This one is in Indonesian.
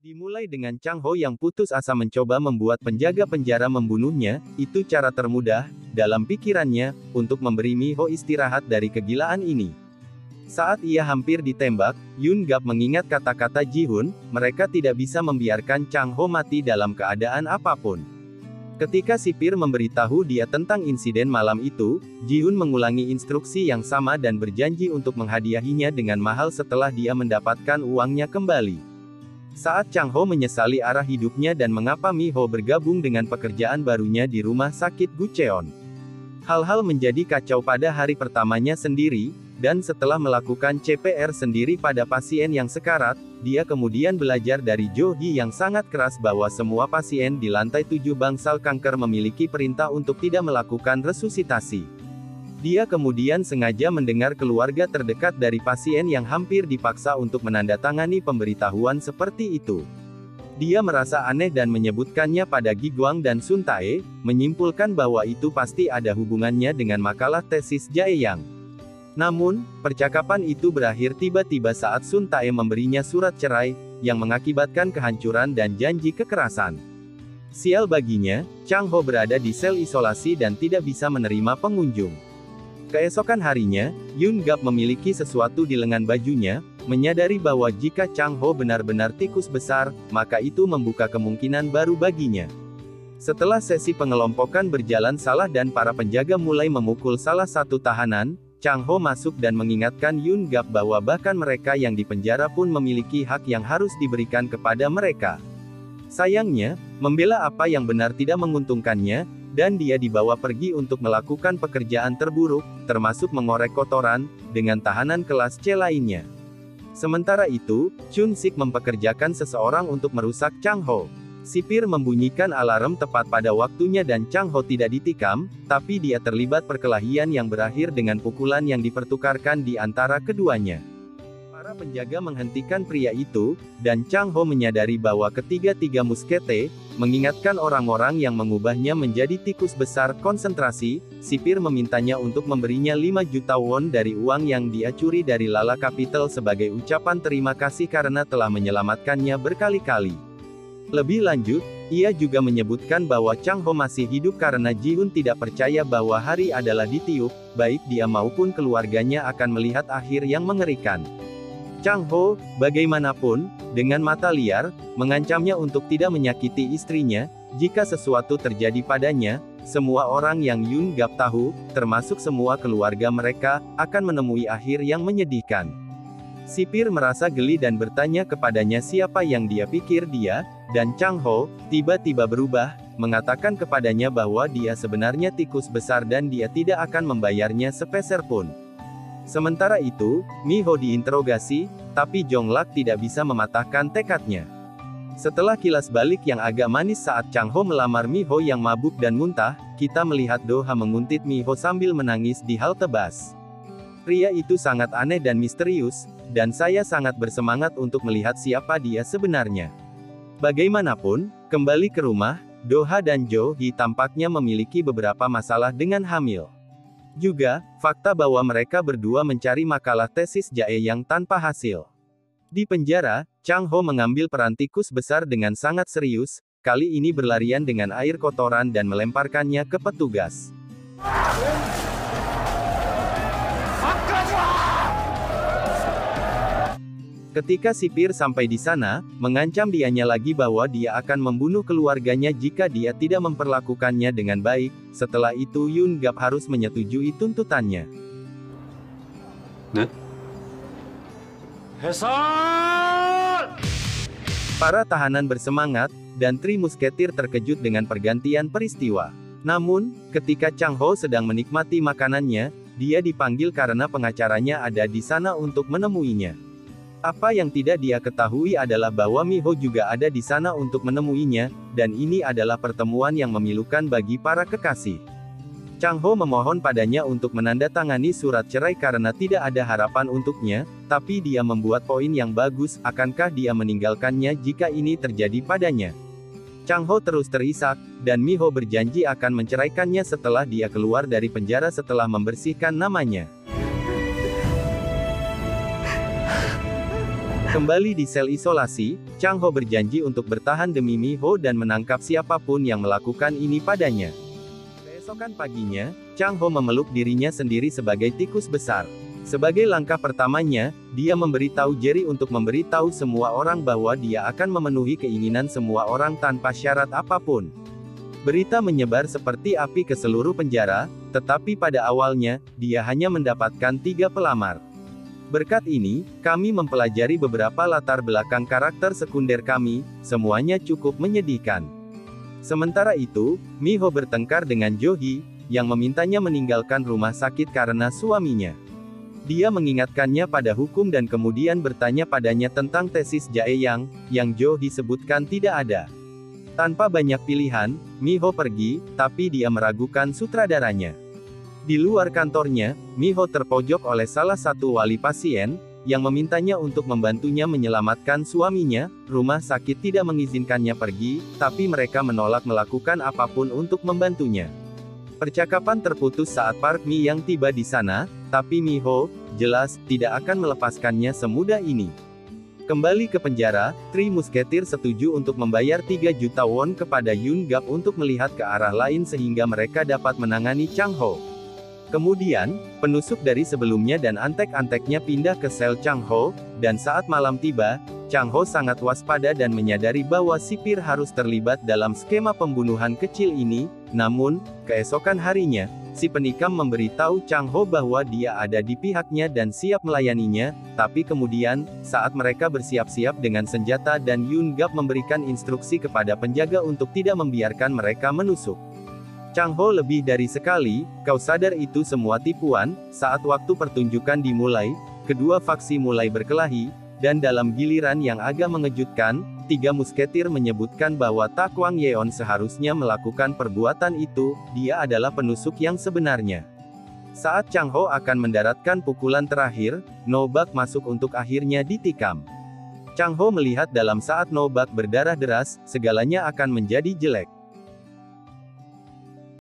Dimulai dengan Chang Ho yang putus asa mencoba membuat penjaga penjara membunuhnya, itu cara termudah, dalam pikirannya, untuk memberi Mi Ho istirahat dari kegilaan ini. Saat ia hampir ditembak, Yun Gap mengingat kata-kata Ji Hun, mereka tidak bisa membiarkan Chang Ho mati dalam keadaan apapun. Ketika sipir memberitahu dia tentang insiden malam itu, Ji Hun mengulangi instruksi yang sama dan berjanji untuk menghadiahinya dengan mahal setelah dia mendapatkan uangnya kembali. Saat Chang Ho menyesali arah hidupnya dan mengapa Mi Ho bergabung dengan pekerjaan barunya di rumah sakit Gucheon. Hal-hal menjadi kacau pada hari pertamanya sendiri, dan setelah melakukan CPR sendiri pada pasien yang sekarat, dia kemudian belajar dari Jo Hee yang sangat keras bahwa semua pasien di lantai 7 bangsal kanker memiliki perintah untuk tidak melakukan resusitasi. Dia kemudian sengaja mendengar keluarga terdekat dari pasien yang hampir dipaksa untuk menandatangani pemberitahuan seperti itu. Dia merasa aneh dan menyebutkannya pada Gi Guang dan Sun Tae, menyimpulkan bahwa itu pasti ada hubungannya dengan makalah tesis Jae Yang. Namun, percakapan itu berakhir tiba-tiba saat Sun Tae memberinya surat cerai, yang mengakibatkan kehancuran dan janji kekerasan. Sial baginya, Chang Ho berada di sel isolasi dan tidak bisa menerima pengunjung. Keesokan harinya, Yun Gap memiliki sesuatu di lengan bajunya, menyadari bahwa jika Chang Ho benar-benar tikus besar, maka itu membuka kemungkinan baru baginya. Setelah sesi pengelompokan berjalan salah dan para penjaga mulai memukul salah satu tahanan, Chang Ho masuk dan mengingatkan Yun Gap bahwa bahkan mereka yang dipenjara pun memiliki hak yang harus diberikan kepada mereka. Sayangnya, membela apa yang benar tidak menguntungkannya, dan dia dibawa pergi untuk melakukan pekerjaan terburuk, termasuk mengorek kotoran, dengan tahanan kelas C lainnya. Sementara itu, Chun Sik mempekerjakan seseorang untuk merusak Chang Ho. Sipir membunyikan alarm tepat pada waktunya dan Chang Ho tidak ditikam, tapi dia terlibat perkelahian yang berakhir dengan pukulan yang dipertukarkan di antara keduanya. Para penjaga menghentikan pria itu, dan Chang Ho menyadari bahwa ketiga-tiga muskete, mengingatkan orang-orang yang mengubahnya menjadi tikus besar konsentrasi, sipir memintanya untuk memberinya 5 juta won dari uang yang dia curi dari Lala Capital sebagai ucapan terima kasih karena telah menyelamatkannya berkali-kali. Lebih lanjut, ia juga menyebutkan bahwa Chang Ho masih hidup karena Ji Hun tidak percaya bahwa hari adalah ditiup, baik dia maupun keluarganya akan melihat akhir yang mengerikan. Chang Ho, bagaimanapun, dengan mata liar, mengancamnya untuk tidak menyakiti istrinya, jika sesuatu terjadi padanya, semua orang yang Yun Gap tahu, termasuk semua keluarga mereka, akan menemui akhir yang menyedihkan. Sipir merasa geli dan bertanya kepadanya siapa yang dia pikir dia, dan Chang Ho, tiba-tiba berubah, mengatakan kepadanya bahwa dia sebenarnya tikus besar dan dia tidak akan membayarnya sepeser pun. Sementara itu, Mi Ho diinterogasi, tapi Jong Lak tidak bisa mematahkan tekadnya. Setelah kilas balik yang agak manis saat Chang Ho melamar Mi Ho yang mabuk dan muntah, kita melihat Do Ha menguntit Mi Ho sambil menangis di halte bus. Pria itu sangat aneh dan misterius, dan saya sangat bersemangat untuk melihat siapa dia sebenarnya. Bagaimanapun, kembali ke rumah, Do Ha dan Jo Hee tampaknya memiliki beberapa masalah dengan hamil. Juga, fakta bahwa mereka berdua mencari makalah tesis Jae Yang tanpa hasil. Di penjara, Chang Ho mengambil peran tikus besar dengan sangat serius, kali ini berlarian dengan air kotoran dan melemparkannya ke petugas. Ketika sipir sampai di sana, mengancam dianya lagi bahwa dia akan membunuh keluarganya jika dia tidak memperlakukannya dengan baik. Setelah itu Yun Gap harus menyetujui tuntutannya. Para tahanan bersemangat, dan Tri Musketir terkejut dengan pergantian peristiwa. Namun, ketika Chang Ho sedang menikmati makanannya, dia dipanggil karena pengacaranya ada di sana untuk menemuinya. Apa yang tidak dia ketahui adalah bahwa Mi Ho juga ada di sana untuk menemuinya, dan ini adalah pertemuan yang memilukan bagi para kekasih. Chang Ho memohon padanya untuk menandatangani surat cerai karena tidak ada harapan untuknya, tapi dia membuat poin yang bagus, akankah dia meninggalkannya jika ini terjadi padanya. Chang Ho terus terisak, dan Mi Ho berjanji akan menceraikannya setelah dia keluar dari penjara setelah membersihkan namanya. Kembali di sel isolasi, Chang Ho berjanji untuk bertahan demi Mi Ho dan menangkap siapapun yang melakukan ini padanya. Keesokan paginya, Chang Ho memeluk dirinya sendiri sebagai tikus besar. Sebagai langkah pertamanya, dia memberitahu Jerry untuk memberitahu semua orang bahwa dia akan memenuhi keinginan semua orang tanpa syarat apapun. Berita menyebar seperti api ke seluruh penjara, tetapi pada awalnya, dia hanya mendapatkan 3 pelamar. Berkat ini, kami mempelajari beberapa latar belakang karakter sekunder kami, semuanya cukup menyedihkan. Sementara itu, Mi Ho bertengkar dengan Jo Hee, yang memintanya meninggalkan rumah sakit karena suaminya. Dia mengingatkannya pada hukum dan kemudian bertanya padanya tentang tesis Jae yang Jo Hee sebutkan tidak ada. Tanpa banyak pilihan, Mi Ho pergi, tapi dia meragukan sutradaranya. Di luar kantornya, Mi Ho terpojok oleh salah satu wali pasien, yang memintanya untuk membantunya menyelamatkan suaminya. Rumah sakit tidak mengizinkannya pergi, tapi mereka menolak melakukan apapun untuk membantunya. Percakapan terputus saat Park Mi yang tiba di sana, tapi Mi Ho, jelas, tidak akan melepaskannya semudah ini. Kembali ke penjara, Tri Musketeer setuju untuk membayar 3 juta won kepada Yun Gap untuk melihat ke arah lain sehingga mereka dapat menangani Chang Ho. Kemudian, penusuk dari sebelumnya dan antek-anteknya pindah ke sel Chang Ho, dan saat malam tiba, Chang Ho sangat waspada dan menyadari bahwa sipir harus terlibat dalam skema pembunuhan kecil ini. Namun, keesokan harinya, si penikam memberitahu Chang Ho bahwa dia ada di pihaknya dan siap melayaninya, tapi kemudian, saat mereka bersiap-siap dengan senjata dan Yun Gap memberikan instruksi kepada penjaga untuk tidak membiarkan mereka menusuk Chang Ho lebih dari sekali, kau sadar itu semua tipuan. Saat waktu pertunjukan dimulai, kedua faksi mulai berkelahi, dan dalam giliran yang agak mengejutkan, 3 musketir menyebutkan bahwa Ta Kwang Yeon seharusnya melakukan perbuatan itu, dia adalah penusuk yang sebenarnya. Saat Chang Ho akan mendaratkan pukulan terakhir, No Bak masuk untuk akhirnya ditikam. Chang Ho melihat dalam saat No Bak berdarah deras, segalanya akan menjadi jelek.